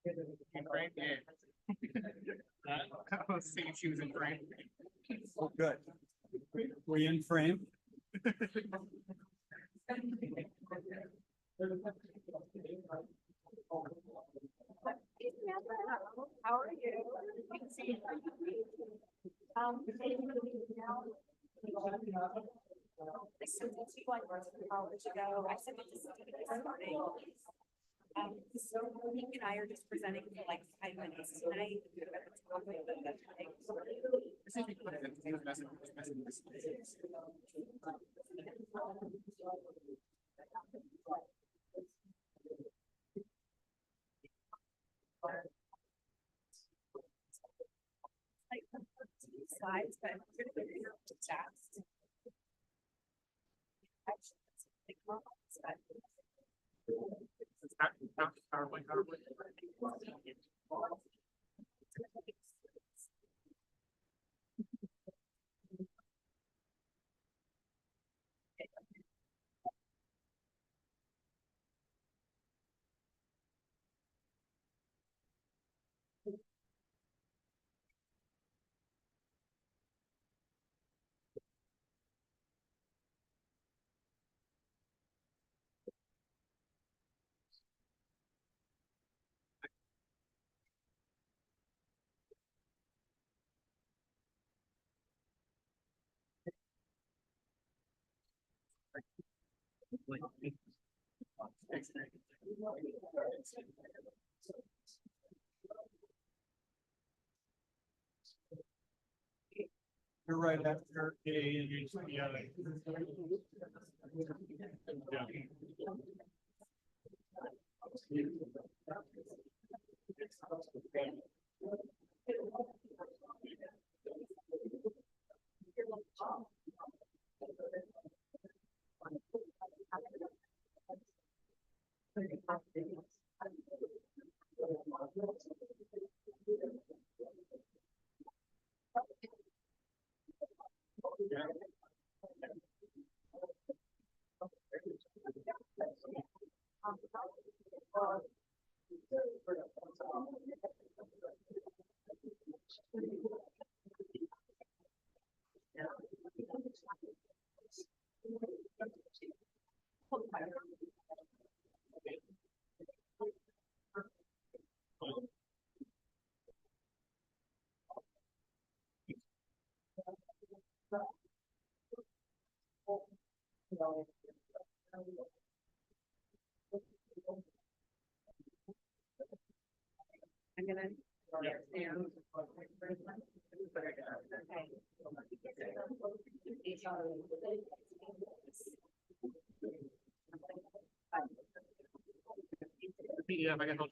In frame? Yeah. I was thinking she was in frame. Oh, good. We in frame? How are you? I sent it to you like hours ago. I sent it to Steve this morning. So Nick and I are just presenting for like 5 minutes tonight. Like slides, but I'm gonna go through the chats. Actually, it's like, well, You're right after A and you see the other. I'm gonna. Yeah, I can help.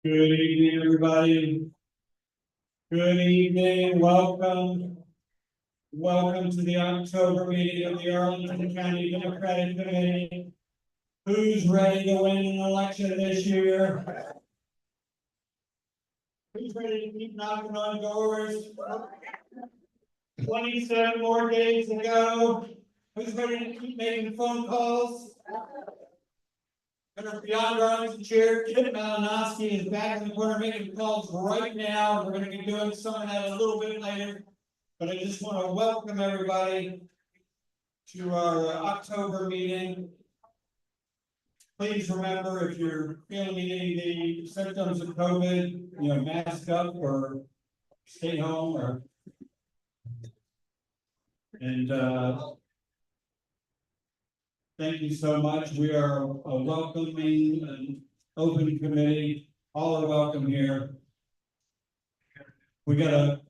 Good evening, everybody. Good evening, welcome. Welcome to the October meeting of the Arlington County Democratic Committee. Who's ready to win an election this year? Who's ready to keep knocking on doors? 27 more days to go. Who's ready to keep making phone calls? Beyond Arlington Chair, Kim Malinowski is back in the corner making calls right now. We're going to be doing some of that a little bit later. But I just want to welcome everybody to our October meeting. Please remember, if you're feeling any of the symptoms of COVID, mask up or stay home or. And thank you so much. We are a welcoming and open committee. All are welcome here. We got a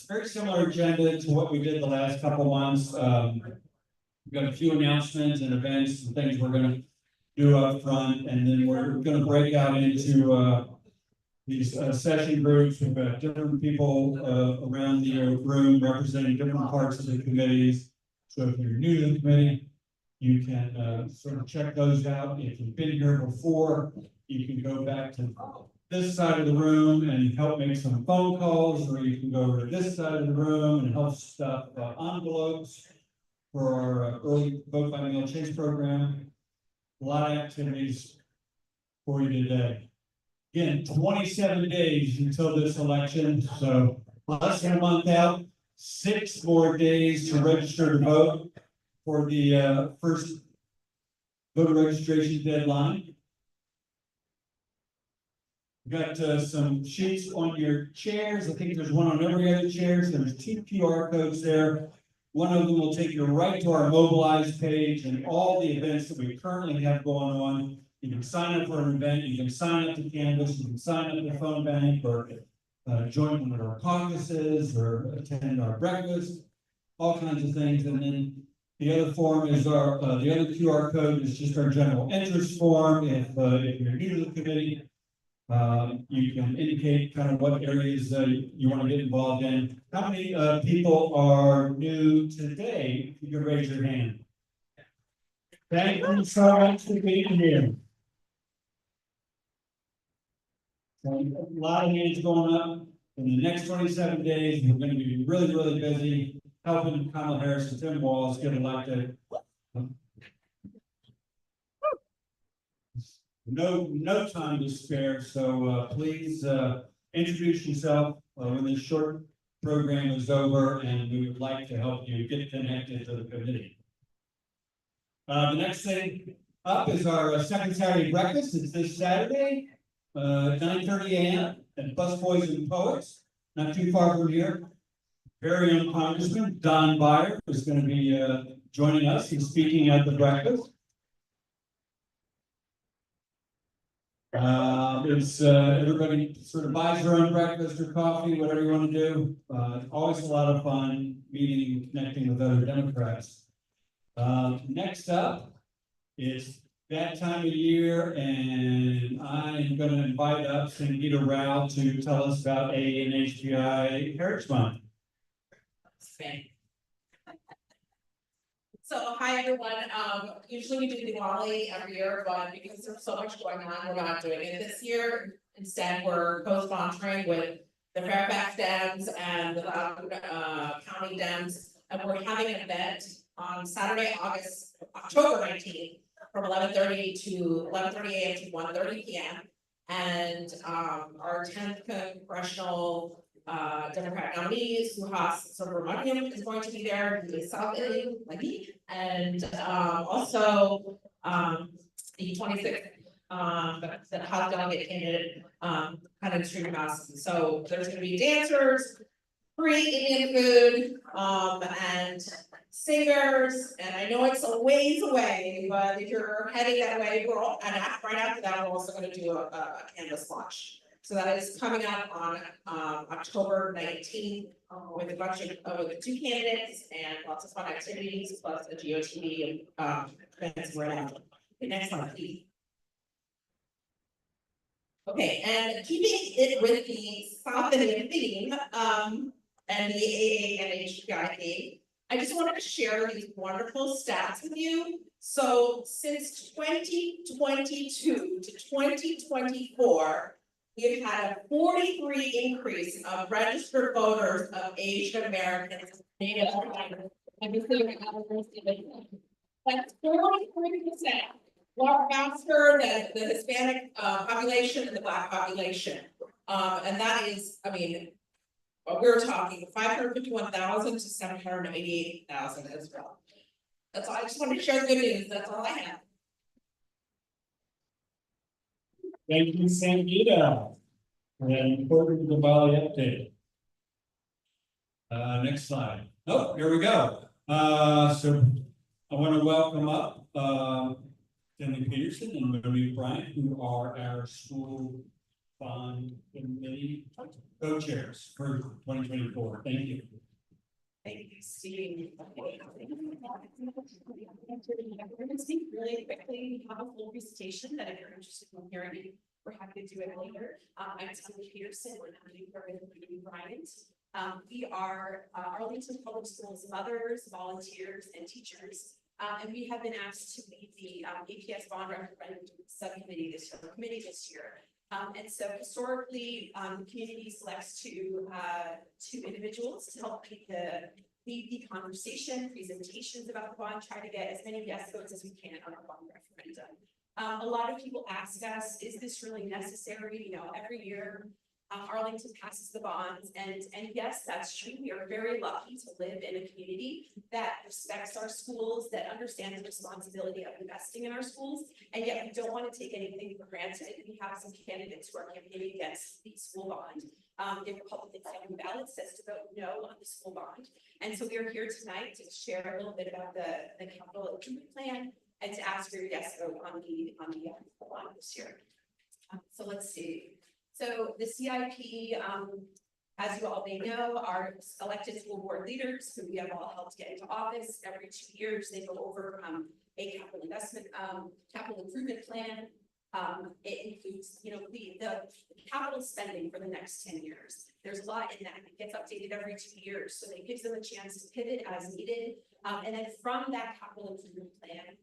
very similar agenda to what we did the last couple months. We've got a few announcements and events and things we're going to do up front, and then we're going to break out into these session groups. We've got different people around the room representing different parts of the committees. So if you're new to the committee, you can sort of check those out. If you've been here before, you can go back to this side of the room and help make some phone calls, or you can go over to this side of the room and help stuff envelopes for our early vote by mail change program. A lot of activities for you today. Again, 27 days until this election, so less than a month out, 6 more days to register to vote for the first voter registration deadline. We've got some sheets on your chairs. I think there's one on every other chair. There's 2 QR codes there. One of them will take you right to our Mobilize page and all the events that we currently have going on. You can sign up for an event, you can sign up to Canvas, you can sign up to Phone Bank, or join one of our caucuses, or attend our breakfast, all kinds of things. And then the other form is the other QR code is just our general interest form. If you're new to the committee, you can indicate kind of what areas you want to get involved in. How many people are new today? You can raise your hand. Thank you so much for being here. So a lot of hands going up. In the next 27 days, we're going to be really, really busy helping Kamala Harris and Tim Walz get elected. No time to spare, so please introduce yourself when this short program is over, and we would like to help you get connected to the committee. The next thing up is our second Saturday breakfast. It's this Saturday, 9:30 a.m. at Busboys and Poets, not too far from here. Very own Congressman Don Beyer is going to be joining us and speaking at the breakfast. Everybody sort of buys their own breakfast or coffee, whatever you want to do. Always a lot of fun meeting and connecting with other Democrats. Next up is that time of year, and I am going to invite up Sangeeta Rao to tell us about A and HBI Heritage Month. So, hi everyone. Usually we do Diwali every year, but because there's so much going on, we're not doing it this year. Instead, we're co-sponsoring with the Fairfax Dems and the County Dems, and we're having an event on Saturday, October 19th, from 11:30 to 11:30 a.m. to 1:30 p.m. And our 10th congressional Democrat nominee, Suhas Subramaniam, is going to be there. He is South Indian, like me, and also the 26th the House delegate candidate, kind of extreme mouse. So there's going to be dancers, free Indian food, and singers. And I know it's a ways away, but if you're heading that way, right after that, we're also going to do a canvas launch. So that is coming up on October 19th with a bunch of with 2 candidates and lots of fun activities, plus the GOTV and events right after. Okay, next slide, please. Okay, and keeping it with the South Indian theme, and the AANHPI theme, I just wanted to share these wonderful stats with you. So since 2022 to 2024, we've had a 43 increase of registered voters of Asian Americans. Native Americans, and that's 43%. Lot faster than the Hispanic population and the Black population. And that is, I mean, we're talking 551,000 to 788,000 as well. That's all, I just wanted to share the good news, that's all I have. Thank you, Sangita. And according to the Valley update. Next slide. Oh, here we go. So I want to welcome up, Finley Peterson and Marie Bryant, who are our school bond committee co-chairs for 2024. Thank you. Thank you, Steve. We're going to speak really quickly. We have a full presentation that if you're interested in hearing, we're happy to do it later. I'm Finley Peterson, and I'm with Bryant. We are Arlington Public Schools mothers, volunteers, and teachers. And we have been asked to lead the APS bond referendum subcommittee this year. And so historically, the community selects two individuals to help lead the conversation, presentations about the bond, try to get as many yes votes as we can on our bond referendum. A lot of people ask us, is this really necessary? You know, every year Arlington passes the bonds, and yes, that's true. We are very lucky to live in a community that respects our schools, that understands the responsibility of investing in our schools, and yet we don't want to take anything for granted. We have some candidates who are campaigning against the school bond. The Republican ballot says to vote no on the school bond, and so we are here tonight to share a little bit about the capital improvement plan and to ask for your yes vote on the bond this year. So let's see. So the CIP, as you all may know, are elected school board leaders who we have all helped get into office. Every 2 years, they go over a capital improvement plan. It includes, you know, the capital spending for the next 10 years. There's a lot in that. It gets updated every 2 years, so it gives them a chance to pivot as needed. And then from that capital improvement plan,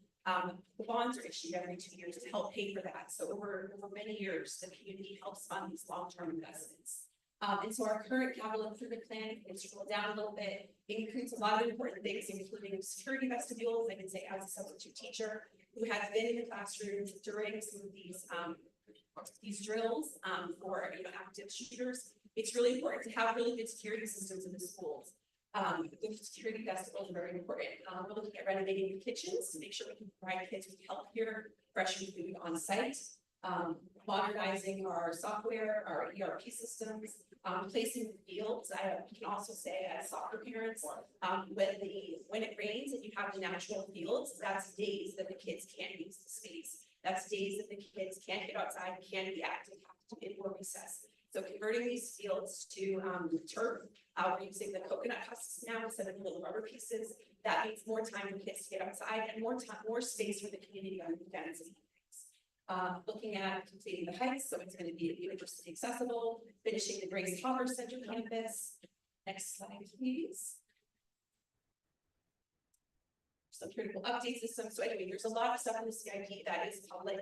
the bonds are issued every 2 years to help pay for that. So over many years, the community helps fund these long-term investments. And so our current capital improvement plan, if you scroll down a little bit, includes a lot of important things, including security vestibules. I can say as a substitute teacher who has been in the classroom during some of these drills for active shooters. It's really important to have really good security systems in the schools. The security vestibules are very important. We're looking at renovating the kitchens to make sure we can provide kids with healthier, fresh food on site. Modernizing our software, our ERP systems, replacing the fields. I can also say as soccer parents, when it rains and you have the natural fields, that's days that the kids can't use the space. That's days that the kids can't get outside, can't be active, have to indoor recess. So converting these fields to turf, we're using the coconut husks now instead of little rubber pieces. That means more time for kids to get outside and more space for the community on weekends. Looking at completing the heights, so it's going to be university accessible, finishing the Grace Hopper Center campus. Next slide, please. Some critical update systems. So anyway, there's a lot of stuff in the CIP that is public.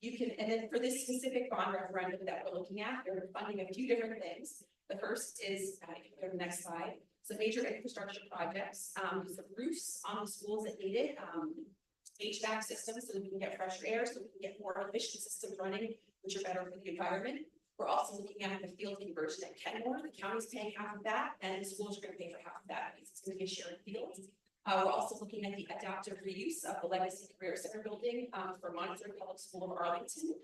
You can, and then for this specific bond referendum that we're looking at, we're funding a few different things. The first is, you can go to the next slide. So major infrastructure projects, the roofs on the schools that need it, HVAC systems so that we can get fresher air, so we can get more efficient systems running, which are better for the environment. We're also looking at the field conversion at Kenmore. The county's paying half of that, and the schools are going to pay for half of that because it's going to be a shared field. We're also looking at the adaptive reuse of the Legacy Career Center building for Monterey Public School of Arlington.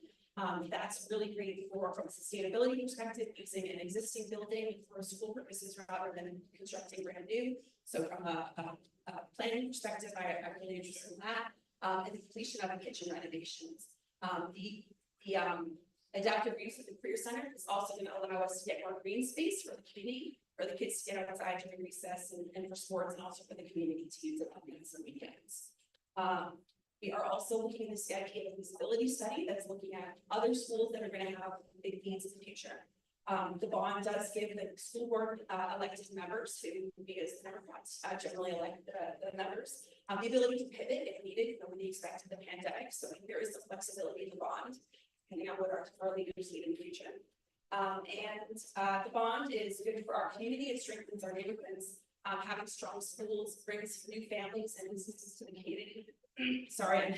That's really great from a sustainability perspective, using an existing building for school purposes rather than constructing brand new. So from a planning perspective, I'm really interested in that. And the completion of the kitchen renovations. The adaptive reuse of the Career Center is also going to allow us to get more green space for the community, for the kids to get outside during recess and for sports, and also for the community to use it on weekends and weekends. We are also looking at the CIP and feasibility study that's looking at other schools that are gonna have big needs in the future. The bond does give the school board elected members who, because the Democrats generally elect the members, the ability to pivot if needed. Nobody expected the pandemic, so there is some flexibility in the bond, depending on what our leaders need in the future. The bond is good for our community. It strengthens our neighborhoods. Having strong schools brings new families and businesses to the community. Sorry, I'm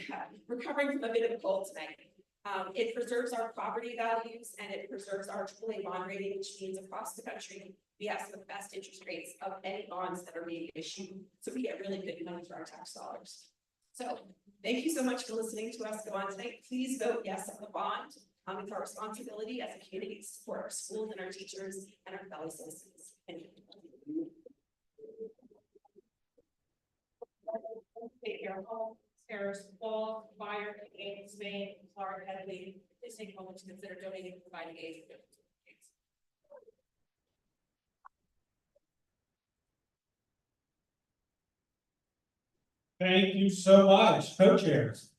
recovering from a bit of a cold tonight. It preserves our property values and it preserves our AAA bond rating, which means across the country, we have some of the best interest rates of any bonds that are being issued. So we get really good money for our tax dollars. So thank you so much for listening to us go on tonight. Please vote yes on the bond. It's our responsibility as a community to support our schools and our teachers and our fellow citizens. Thank you. Take care of all, Harris, Paul, Meyer, Ames, Maine, Clark, Headley, please take a moment to consider donating and providing aid. Thank you so much, co-chairs.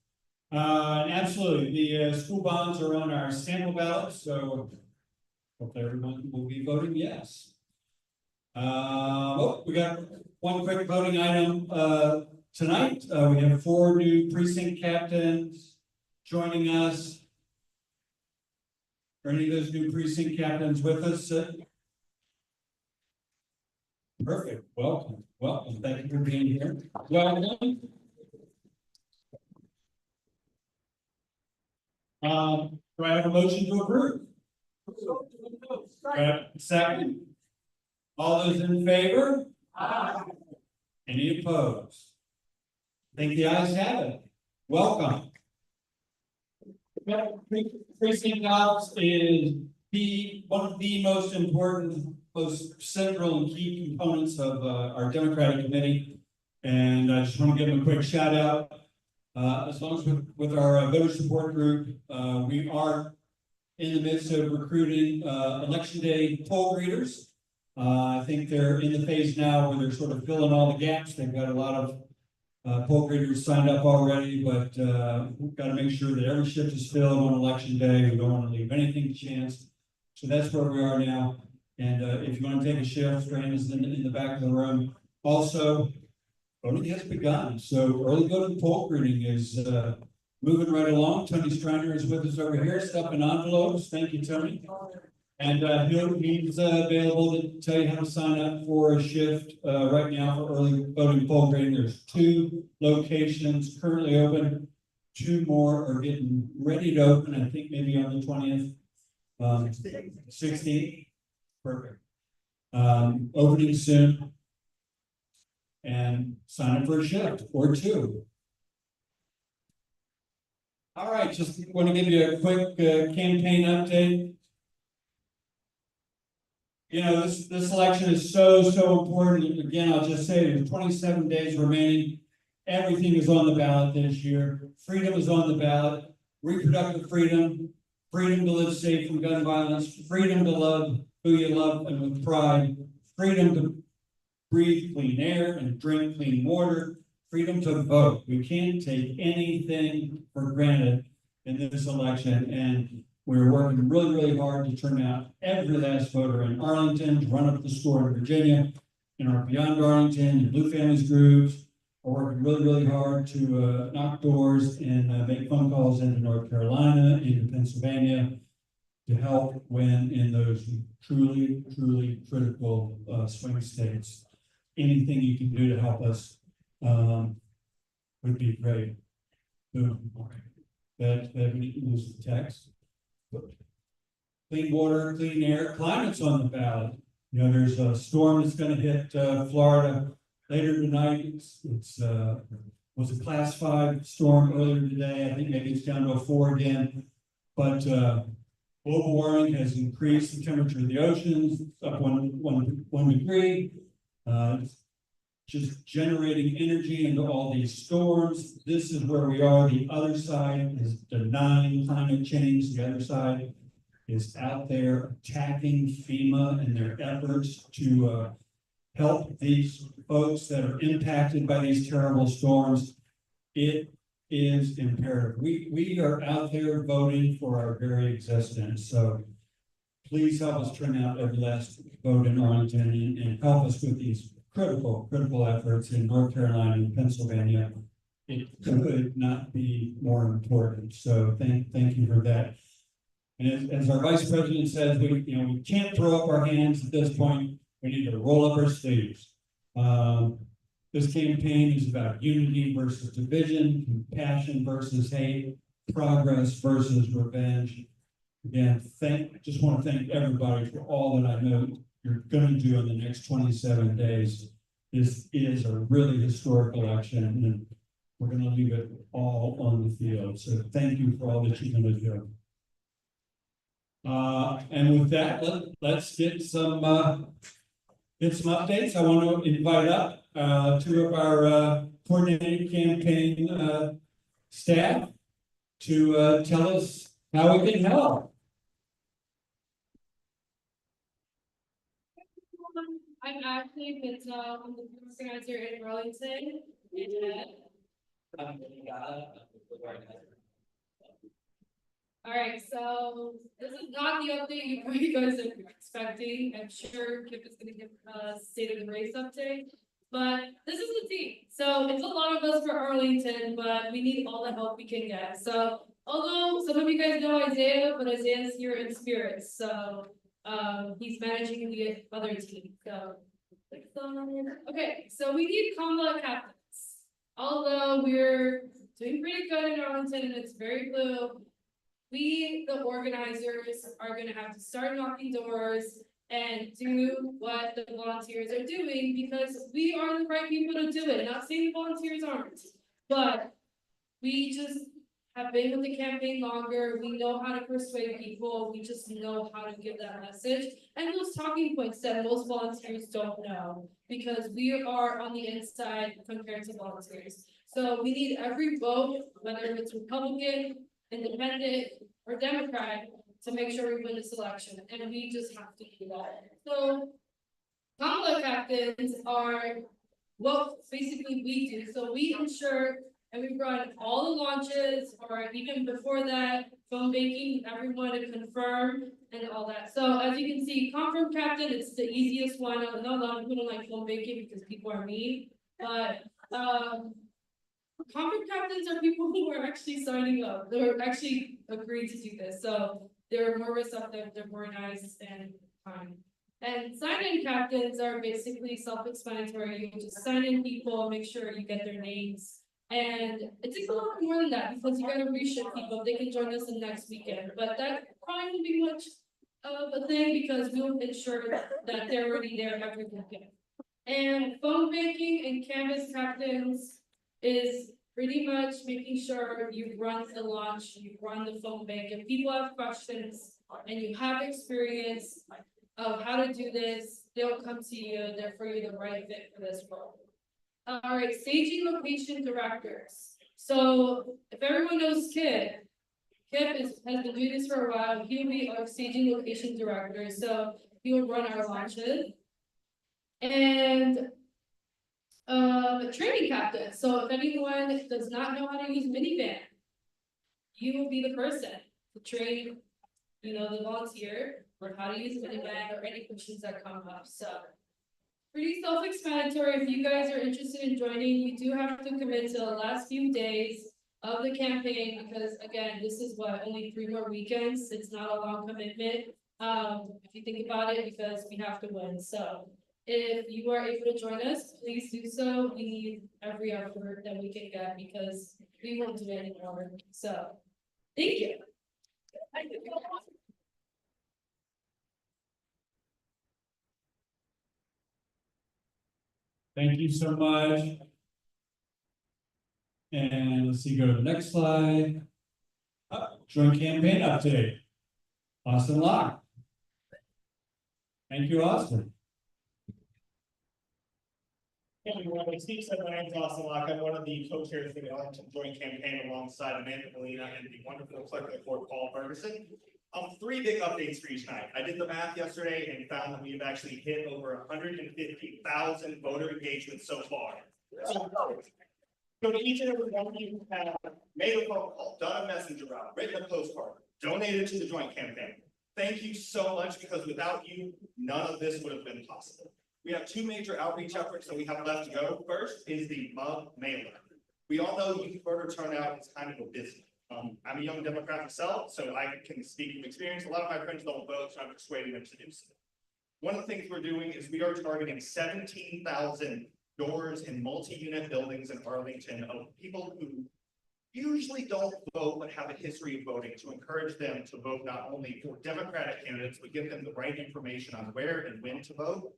Absolutely, the school bonds are on our sample ballot, so hope everyone will be voting yes. We got one quick voting item tonight. We have 4 new precinct captains joining us. Are any of those new precinct captains with us? Perfect. Welcome. Welcome. Thank you for being here. Welcome. Do I have a motion to approve? Second. All those in favor? Aye. Any opposed? I think the ayes have it. Welcome. Precinct ops is one of the most important, most central and key components of our Democratic Committee. And I just want to give them a quick shout out. As long as with our voter support group, we are in the midst of recruiting election day poll greeters. I think they're in the phase now where they're sort of filling all the gaps. They've got a lot of poll greeters signed up already, but we've got to make sure that every shift is filled on election day. We don't want to leave anything to chance. So that's where we are now. And if you want to take a shift, Fran is in the back of the room. Also, voting has begun. So early voting poll greeting is moving right along. Tony Striner is with us over here, stuffing envelopes. Thank you, Tony. And he's available to tell you how to sign up for a shift right now for early voting poll greeting. There's 2 locations currently open. 2 more are getting ready to open. I think maybe on the 20th. 16th. Perfect. Opening soon. And sign up for a shift or 2. All right, just want to give you a quick campaign update. You know, this election is so important. Again, I'll just say there's 27 days remaining. Everything is on the ballot this year. Freedom is on the ballot. Reproductive freedom, freedom to live safe from gun violence, freedom to love who you love and with pride, freedom to breathe clean air and drink clean water, freedom to vote. We can't take anything for granted in this election, and we're working really hard to turn out every last voter in Arlington, to run up the score in Virginia, in our Beyond Arlington and Blue Families groups. We're working really hard to knock doors and make phone calls into North Carolina, into Pennsylvania, to help win in those truly critical swing states. Anything you can do to help us would be great. Boom. That was the text. Clean water, clean air, climate's on the ballot. You know, there's a storm that's going to hit Florida later tonight. It's was a class 5 storm earlier today. I think maybe it's down to a 4 again. But global warming has increased the temperature of the oceans up one degree. Just generating energy into all these storms. This is where we are. The other side is denying climate change. The other side is out there attacking FEMA and their efforts to help these folks that are impacted by these terrible storms. It is imperative. We are out there voting for our very existence, so please help us turn out every last vote in Arlington and help us with these critical efforts in North Carolina and Pennsylvania. It could not be more important, so thank you for that. And as our vice president says, we can't throw up our hands at this point, we need to roll up our sleeves. This campaign is about unity versus division, compassion versus hate, progress versus revenge. Again, just want to thank everybody for all that I know you're going to do in the next 27 days. This is a really historic election, and we're going to leave it all on the field. So thank you for all that you're going to do. And with that, let's get some updates. I want to invite up two of our coordinated campaign staff to tell us how we can help. I'm Ashley Pinto, I'm the organizer in Burlington, and alright, so this is not the update you guys are expecting. I'm sure Kip is gonna give a state of the race update. But this is the team, so it's a lot of us for Arlington, but we need all the help we can get. So although some of you guys know Isaiah, but Isaiah's here in spirit, so he's managing the other team, so. Okay, so we need Kamala captains. Although we're doing pretty good in Arlington and it's very blue. We, the organizers, are gonna have to start knocking doors and do what the volunteers are doing because we are the right people to do it. Not saying volunteers aren't, but we just have been with the campaign longer. We know how to persuade people. We just know how to give that message and those talking points that most volunteers don't know because we are on the inside compared to volunteers. So we need every vote, whether it's Republican, Independent, or Democrat, to make sure we win this election, and we just have to do that. So, Kamala captains are what basically we do. So we ensure and we run all the launches, or even before that, phone banking, everyone to confirm and all that. So as you can see, Confirm Captain, it's the easiest one. I know a lot of people don't like phone banking because people are mean, but Confirm Captains are people who are actually signing up. They're actually agreed to do this. So they're more receptive, they're more nice and kind. And sign-in captains are basically self-explanatory. You just sign in people, make sure you get their names. And it takes a lot more than that because you gotta reshift people. They can join us the next weekend, but that probably won't be much of a thing because we'll ensure that they're already there every weekend. And phone banking and canvas captains is pretty much making sure you run the launch, you run the phone bank. If people have questions and you have experience of how to do this, they'll come to you, therefore you're the right fit for this role. Alright, staging location directors. So if everyone knows Kip has been doing this for a while. He'll be our staging location director, so he will run our launches. And training captain, so if anyone does not know how to use minivan, you will be the person to train, the volunteer on how to use minivan or any questions that come up, so. Pretty self-explanatory. If you guys are interested in joining, you do have to commit to the last few days of the campaign because again, this is only 3 more weekends. It's not a long commitment. If you think about it, because we have to win. So if you are able to join us, please do so. We need every effort that we can get because we won't do it anymore. So thank you. Thank you so much. And let's see, go to the next slide. Joint campaign update. Austin Locke. Thank you, Austin. Hey everyone, like Steve said, my name's Austin Locke. I'm one of the co-chairs for the Arlington Joint Campaign alongside Amanda Molina and the wonderful clerk of the court, Paul Ferguson. 3 big updates for each night. I did the math yesterday and found that we've actually hit over 150,000 voter engagements so far. So to each and every one of you who have made a phone call, done a messenger route, written a postcard, donated to the joint campaign. Thank you so much, because without you, none of this would have been possible. We have two major outreach efforts that we have left to go. First is the mug mailer. We all know youth voter turnout is kind of abysmal. I'm a young Democrat myself, so I can speak from experience. A lot of my friends don't vote, so I'm persuading them to do so. One of the things we're doing is we are targeting 17,000 doors in multi-unit buildings in Arlington of people who usually don't vote but have a history of voting, to encourage them to vote not only for Democratic candidates, but give them the right information on where and when to vote.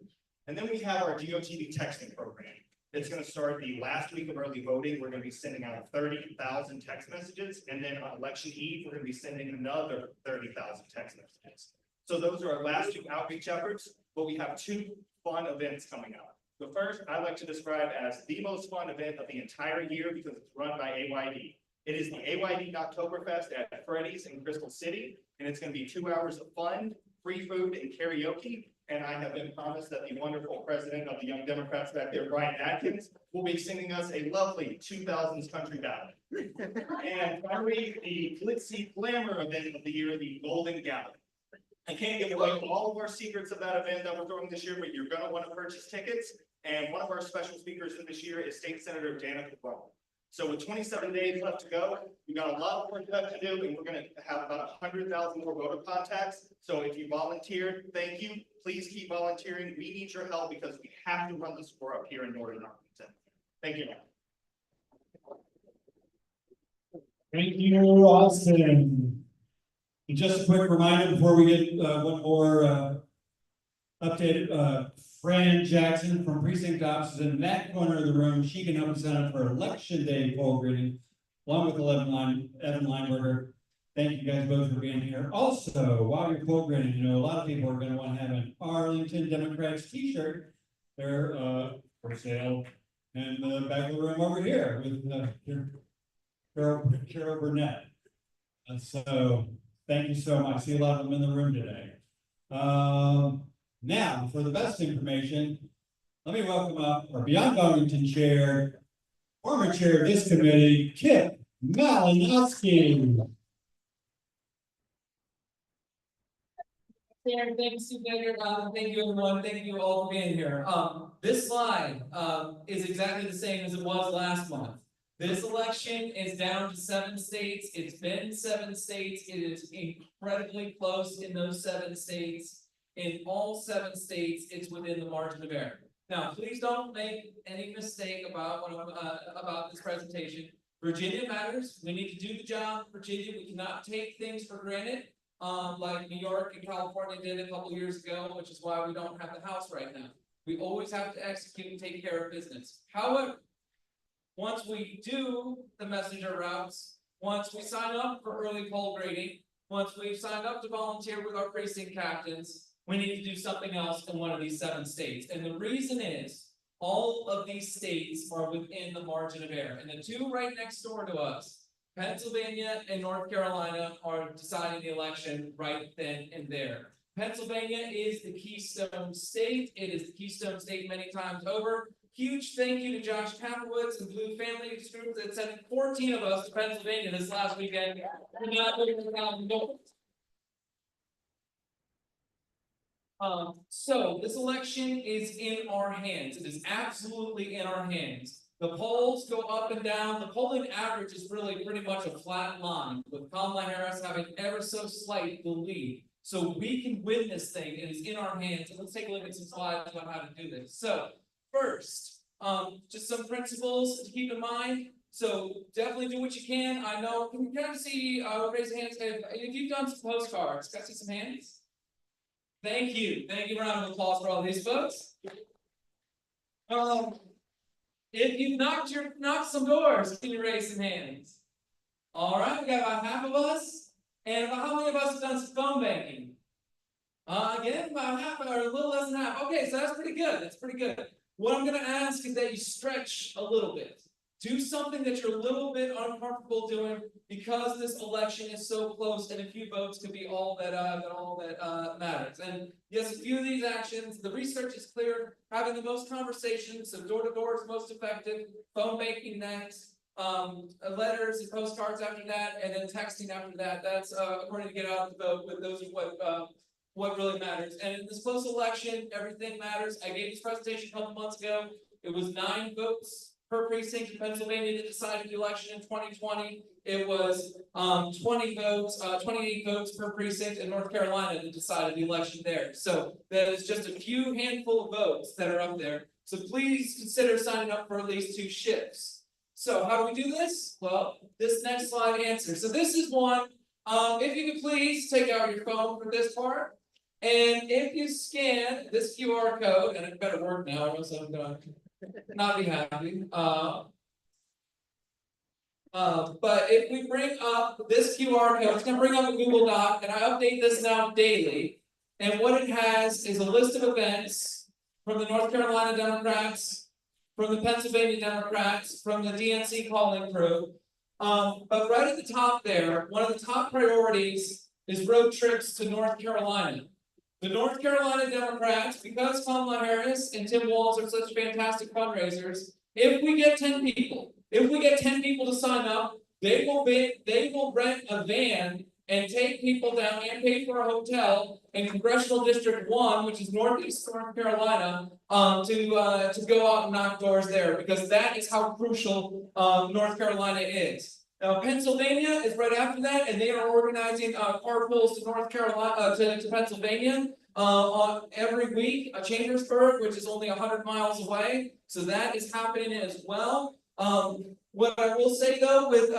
And then we have our GOTV texting program. It's going to start the last week of early voting. We're going to be sending out 30,000 text messages. And then on election eve, we're going to be sending another 30,000 text messages. So those are our last two outreach efforts, but we have two fun events coming up. The first I like to describe as the most fun event of the entire year because it's run by AYD. It is the AYD Oktoberfest at Freddy's in Crystal City, and it's going to be 2 hours of fun, free food, and karaoke. And I have been promised that the wonderful president of the Young Democrats back there, Brian Atkins, will be singing us a lovely 2000s country ballad. And finally, the glitzy glamour event of the year, the Golden Gallon. I can't give away all of our secrets of that event that we're throwing this year, but you're going to want to purchase tickets. And one of our special speakers in this year is State Senator Danica Plummer. So with 27 days left to go, we've got a lot of work left to do, and we're going to have about 100,000 more voter contacts. So if you volunteered, thank you. Please keep volunteering. We need your help because we have to run the score up here in Northern Arlington. Thank you. Thank you, Austin. And just a quick reminder before we get one more update. Fran Jackson from Precinct Ops is in that corner of the room. She can help us out for Election Day poll grading, along with Evan Lineberger. Thank you guys both for being here. Also, while you're poll grading, you know, a lot of people are going to want to have an Arlington Democrats t-shirt. They're for sale in the back of the room over here with Carol Burnett. And so, thank you so much. I see a lot of them in the room today. Now, for the best information, let me welcome up our Beyond Arlington chair, former chair of this committee, Kip Malinowski. Thank you, Supervisor. Thank you, everyone. Thank you all for being here. This slide is exactly the same as it was last month. This election is down to 7 states. It's been 7 states. It is incredibly close in those 7 states. In all 7 states, it's within the margin of error. Now, please don't make any mistake about about this presentation. Virginia matters. We need to do the job. Virginia, we cannot take things for granted. Like New York and California did a couple years ago, which is why we don't have the House right now. We always have to execute and take care of business. However, once we do the messenger routes, once we sign up for early poll grading, once we've signed up to volunteer with our precinct captains, we need to do something else in one of these 7 states. And the reason is, all of these states are within the margin of error. And the 2 right next door to us, Pennsylvania and North Carolina, are deciding the election right then and there. Pennsylvania is the Keystone State. It is the Keystone State many times over. Huge thank you to Josh Kapowitz and Blue Family Group that sent 14 of us to Pennsylvania this last weekend. So this election is in our hands. It is absolutely in our hands. The polls go up and down. The polling average is really pretty much a flat line, with Kamala Harris having ever so slight the lead. So we can win this thing. It is in our hands. And let's take a look at some slides about how to do this. So first, just some principles to keep in mind. So definitely do what you can. I know, can I see, raise hands, if you've done some postcards, can I see some hands? Thank you. Thank you. Round of applause for all these folks. If you've knocked some doors, can you raise some hands? All right, we got about half of us. And about how many of us have done some phone banking? Again, about half or a little less than half. Okay, so that's pretty good. That's pretty good. What I'm gonna ask is that you stretch a little bit. do something that you're a little bit uncomfortable doing because this election is so close and a few votes could be all that matters. And yes, a few of these actions, the research is clear, having the most conversations, so door to door is most effective, phone banking next, letters and postcards after that, and then texting after that. That's according to Get Out the Vote, but those are what really matters. And in this close election, everything matters. I gave this presentation a couple months ago. It was 9 votes per precinct in Pennsylvania that decided the election in 2020. It was 28 votes per precinct in North Carolina that decided the election there. So that is just a few handful of votes that are up there. So please consider signing up for at least 2 shifts. So how do we do this? Well, this next slide answers. So this is one. If you could please take out your phone for this part. And if you scan this QR code, and it better work now, or else I'm gonna not be happy. But if we bring up this QR code, it's gonna bring up a Google Doc, and I update this now daily. And what it has is a list of events from the North Carolina Democrats, from the Pennsylvania Democrats, from the DNC calling crew. But right at the top there, one of the top priorities is road trips to North Carolina. The North Carolina Democrats, because Kamala Harris and Tim Walz are such fantastic fundraisers, if we get 10 people to sign up, they will rent a van and take people down and pay for a hotel in Congressional District 1, which is northeast North Carolina, to go out and knock doors there, because that is how crucial North Carolina is. Now, Pennsylvania is right after that, and they are organizing carpools to North Carolina to Pennsylvania on every week. Chambersburg, which is only 100 miles away, so that is happening as well. What I will say though with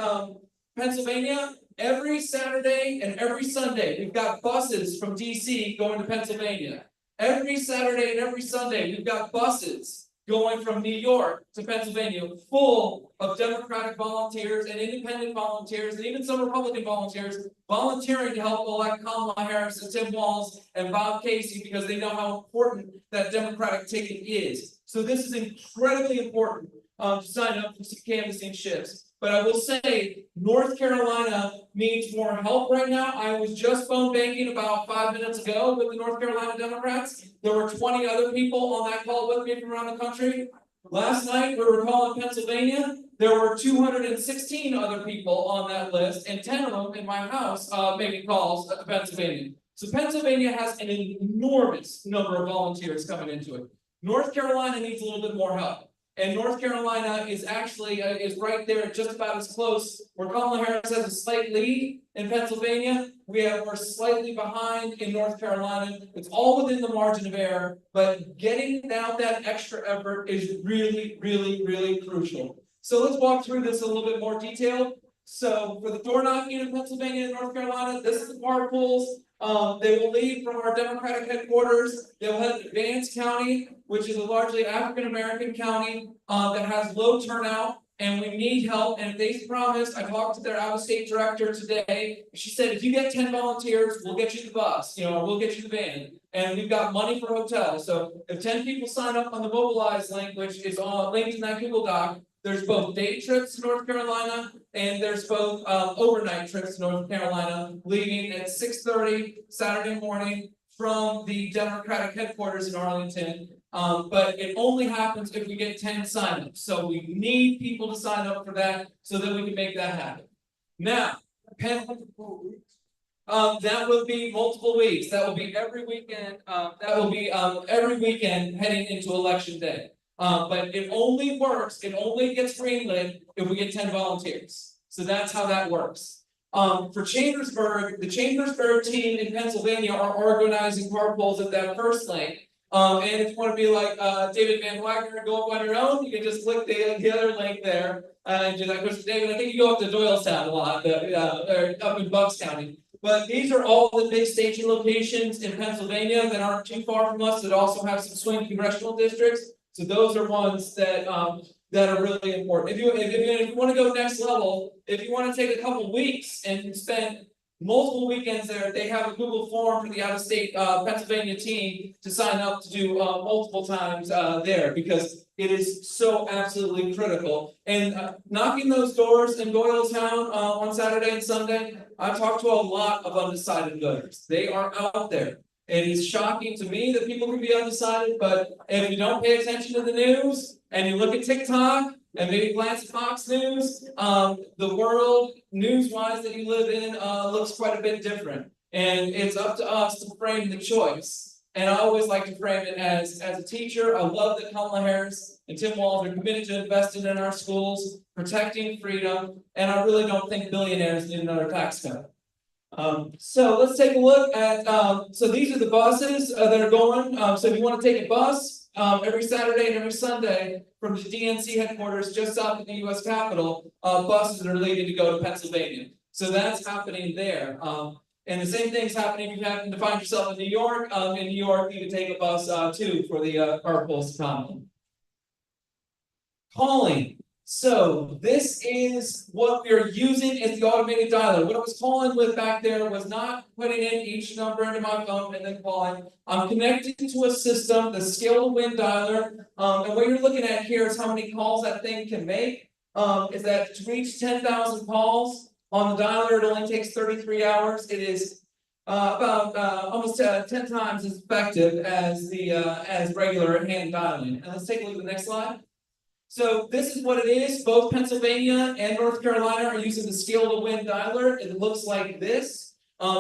Pennsylvania, every Saturday and every Sunday we've got buses from DC going to Pennsylvania. Every Saturday and every Sunday we've got buses going from New York to Pennsylvania, full of Democratic volunteers and independent volunteers, and even some Republican volunteers volunteering to help elect Kamala Harris and Tim Walz and Bob Casey, because they know how important that Democratic ticket is. So this is incredibly important to sign up for some canvassing shifts. But I will say, North Carolina needs more help right now. I was just phone banking about 5 minutes ago with the North Carolina Democrats. There were 20 other people on that call with me from around the country. Last night, we were calling Pennsylvania. There were 216 other people on that list, and 10 of them in my house making calls to Pennsylvania. So Pennsylvania has an enormous number of volunteers coming into it. North Carolina needs a little bit more help. And North Carolina is actually is right there, just about as close. Where Kamala Harris has a slight lead in Pennsylvania, we're slightly behind in North Carolina. It's all within the margin of error, but getting out that extra effort is really, really, really crucial. So let's walk through this in a little bit more detail. So for the door knocking in Pennsylvania and North Carolina, this is the carpools. They will leave from our Democratic headquarters. They'll head to Vance County, which is a largely African-American county that has low turnout, and we need help. And they promised, I talked to their out-of-state director today. She said, if you get 10 volunteers, we'll get you the bus, or we'll get you the van. And we've got money for hotels. So if 10 people sign up on the Mobilize link, which is linked in that Google Doc, there's both day trips to North Carolina, and there's both overnight trips to North Carolina, leaving at 6:30 Saturday morning from the Democratic headquarters in Arlington. But it only happens if we get 10 signups. So we need people to sign up for that so that we can make that happen. Now, that will be multiple weeks. That will be every weekend. Every weekend heading into election day. But it only works, it only gets greenlit if we get 10 volunteers. So that's how that works. For Chambersburg, the Chambersburg team in Pennsylvania are organizing carpools at that first link. And if you want to be like David Van Wagner and go up on your own, you can just click the other link there and do that. Because David, I think you go up to Doylestown a lot, or up in Bucks County. But these are all the big staging locations in Pennsylvania that aren't too far from us, that also have some swing congressional districts. So those are ones that are really important. If you want to go next level, if you want to take a couple weeks and spend multiple weekends there, they have a Google form for the out-of-state Pennsylvania team to sign up to do multiple times there, because it is so absolutely critical. And knocking those doors in Doylestown on Saturday and Sunday, I talked to a lot of undecided voters. They are out there. It is shocking to me that people can be undecided, but if you don't pay attention to the news and you look at TikTok and maybe glance at Fox News, the world news-wise that you live in looks quite a bit different. And it's up to us to frame the choice. And I always like to frame it as a teacher. I love that Kamala Harris and Tim Walz are committed to investing in our schools, protecting freedom, and I really don't think billionaires need another tax cut. So let's take a look at, so these are the buses that are going, so if you wanna take a bus, every Saturday and every Sunday from the DNC headquarters just south of the US Capitol, buses are leaving to go to Pennsylvania. So that's happening there, and the same thing's happening if you happen to find yourself in New York, you can take a bus, too, for the, carpools to come. Calling. So this is what we are using as the automated dialer. What I was calling with back there was not putting in each number into my phone and then calling. I'm connected to a system, the Scale to Win dialer. And what you're looking at here is how many calls that thing can make. Is that to reach 10,000 calls on the dialer, it only takes 33 hours. It is about almost 10 times as effective as the as regular hand dialing. And let's take a look at the next slide. So this is what it is. Both Pennsylvania and North Carolina are using the Scale to Win dialer. It looks like this.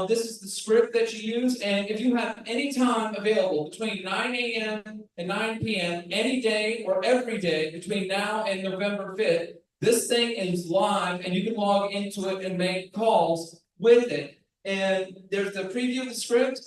This is the script that you use, and if you have any time available between 9 a.m. and 9 p.m. any day or every day between now and November 5th, this thing is live and you can log into it and make calls with it. And there's the preview of the script.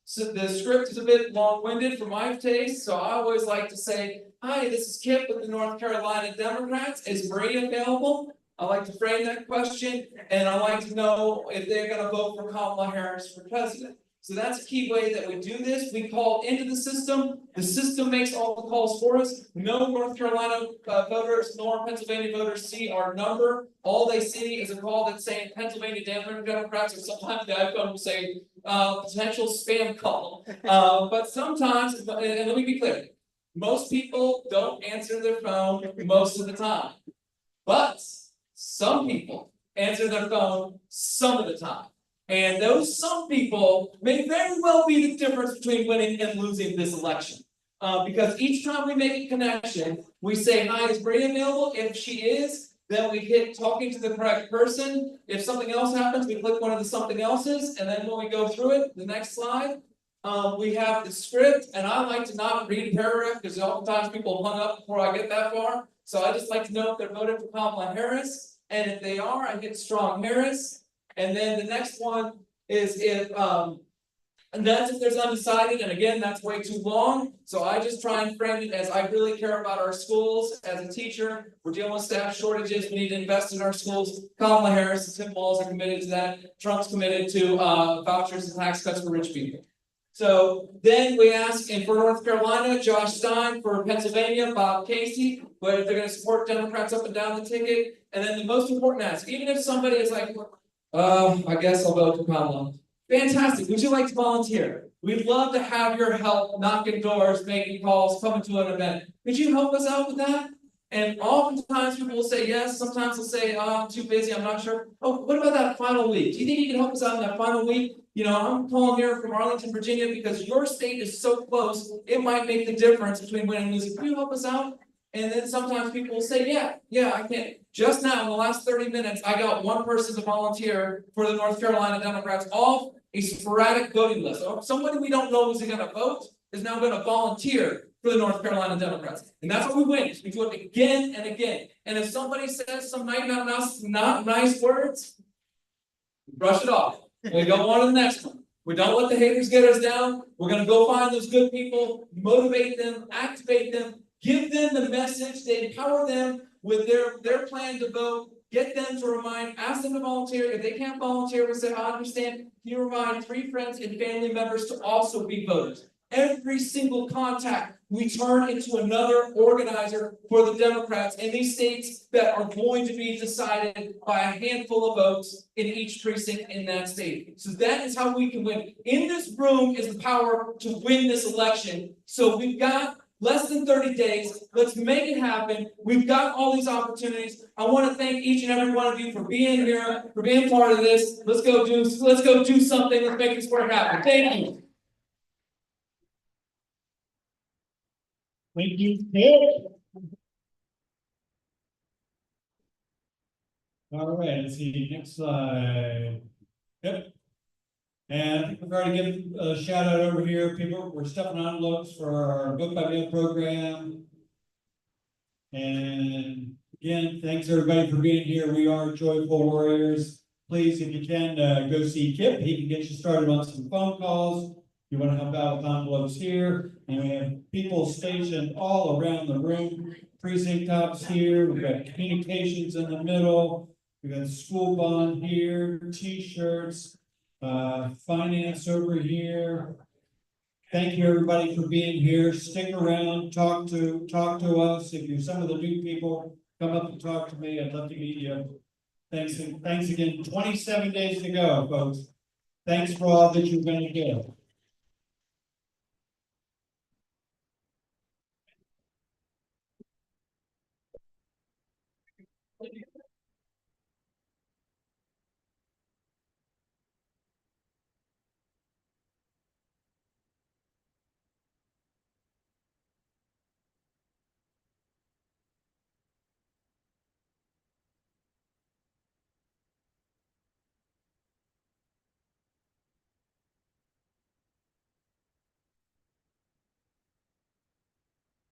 So the script is a bit long-winded for my taste, so I always like to say, hi, this is Kip with the North Carolina Democrats. Is Marie available? I like to frame that question, and I like to know if they're gonna vote for Kamala Harris for president. So that's a key way that we do this. We call into the system makes all the calls for us. No North Carolina voters nor Pennsylvania voters see our number. All they see is a call that's saying Pennsylvania Democrats, or sometimes the iPhone will say potential spam call. But sometimes, and let me be clear, most people don't answer their phone most of the time. But some people answer their phone some of the time. And those some people may very well be the difference between winning and losing this election. Because each time we make a connection, we say, hi, is Brady available? If she is, then we hit talking to the correct person. If something else happens, we click one of the something else's, and then when we go through it, the next slide, we have the script, and I like to not read a paragraph because oftentimes people hung up before I get that far. So I just like to know if they're voting for Kamala Harris, and if they are, I hit strong Harris. And then the next one is if, and that's if there's undecided, and again, that's way too long. So I just try and frame it as I really care about our schools as a teacher. We're dealing with staff shortages. We need to invest in our schools. Kamala Harris and Tim Walz are committed to that. Trump's committed to vouchers and tax cuts for rich people. So then we ask, and for North Carolina, Josh Stein, for Pennsylvania, Bob Casey, whether they're gonna support Democrats up and down the ticket. And then the most important ask, even if somebody is like, I guess I'll vote for Kamala. Fantastic, would you like to volunteer? We'd love to have your help knocking doors, making calls, coming to an event. Could you help us out with that? And oftentimes people will say yes, sometimes they'll say, oh, I'm too busy, I'm not sure. Oh, what about that final week? Do you think you can help us out in that final week? You know, I'm calling here from Arlington, Virginia, because your state is so close, it might make the difference between winning and losing. Can you help us out? And then sometimes people will say, yeah, I can. Just now, in the last 30 minutes, I got one person to volunteer for the North Carolina Democrats off a sporadic voting list. So somebody we don't know is gonna vote is now gonna volunteer for the North Carolina Democrats. And that's what we win. We do it again and again. And if somebody says some not nice words, brush it off. We go on to the next one. We don't let the haters get us down. We're gonna go find those good people, motivate them, activate them, give them the message, they empower them with their plan to vote, get them to remind, ask them to volunteer. If they can't volunteer, we say, I understand, can you remind 3 friends and family members to also be voters. Every single contact we turn into another organizer for the Democrats in these states that are going to be decided by a handful of votes in each precinct in that state. So that is how we can win. In this room is the power to win this election. So we've got less than 30 days. Let's make it happen. We've got all these opportunities. I want to thank each and every one of you for being here, for being part of this. Let's go do something. Let's make this work happen. Thank you. Thank you, Ted. All right, let's see, next slide. Yep. And I think we've already given a shout out over here. People, we're stuffing envelopes for our book by mail program. And again, thanks everybody for being here. We are Joyful Warriors. Please, if you can, go see Kip. He can get you started on some phone calls. You want to help out with envelopes here, and we have people stationed all around the room. Precinct tops here, we've got communications in the middle, we've got school bond here, T-shirts, finance over here. Thank you, everybody, for being here. Stick around, talk to us. If you're some of the new people, come up and talk to me. I'd love to meet you. Thanks again. 27 days to go, folks. Thanks for all that you're going to do.